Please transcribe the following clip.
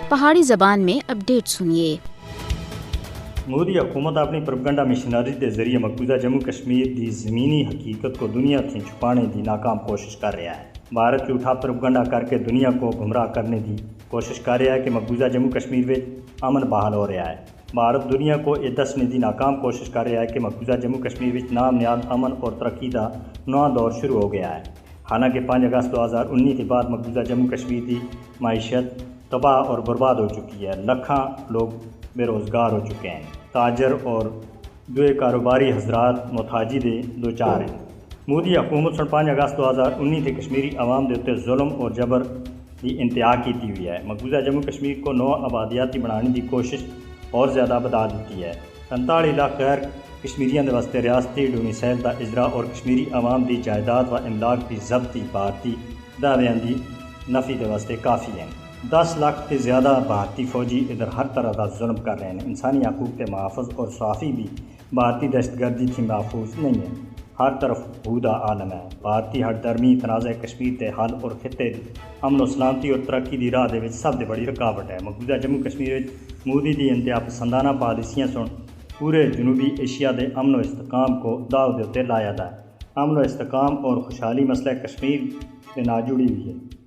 پہاڑی زبان میں اپڈیٹ سنیے۔ مودی حکومت اپنی پروپیگنڈا مشنری کے ذریعے مقبوضہ جموں کشمیر کی زمینی حقیقت کو دنیا سے چھپانے کی ناکام کوشش کر رہا ہے۔ بھارت جھوٹا پروپیگنڈا کر کے دنیا کو گمراہ کرنے کی کوشش کر رہا ہے کہ مقبوضہ جموں کشمیر میں امن بحال ہو رہا ہے۔ بھارت دنیا کو یہ دسنے کی ناکام کوشش کر رہا ہے کہ مقبوضہ جموں کشمیر میں نام نیاد امن اور ترقی کا نواں دور شروع ہو گیا ہے۔ حالانکہ 5 اگست 2019 کے بعد مقبوضہ جموں کشمیر کی معیشت تباہ اور برباد ہو چکی ہے۔ لاکھاں لوگ بے روزگار ہو چکے ہیں۔ تاجر اور دوے کاروباری حضرات محتاجی دے دوچار ہیں۔ مودی حکومت 5 اگست 2019 سے کشمیری عوام کے اتنے ظلم اور جبر کی انتہا کی ہوئی ہے۔ مقبوضہ جموں کشمیر کو نو آبادیاتی بنانے کی کوشش اور زیادہ بڑھا دیتی ہے۔ 45 لاکھ غیر کشمیریوں کے واسطے ریاستی ڈومیسائل کا اجرا اور کشمیری عوام کی جائیداد و املاک کی ضبطی بھارتی دعویاں کی نفی کے واسطے کافی ہیں۔ 10 لاکھ سے زیادہ بھارتی فوجی ادھر ہر طرح کا ظلم کر رہے ہیں۔ انسانی حقوق کے محافظ اور صحافی بھی بھارتی دہشت گردی سے محفوظ نہیں ہیں۔ ہر طرف بھودا عالم ہے۔ بھارتی ہر درمی تنازع کشمیر کے حل اور خطے امن و سلامتی اور ترقی کی راہ کے سب سے بڑی رکاوٹ ہے۔ مقبوضہ جموں کشمیر مودی کی انتہا پسندانہ پالیسیاں سن پورے جنوبی ایشیا کے امن و استحکام کو داؤ دے لایا ہے۔ امن و استحکام اور خوشحالی مسئلہ کشمیر سے نہ جڑی ہوئی ہے۔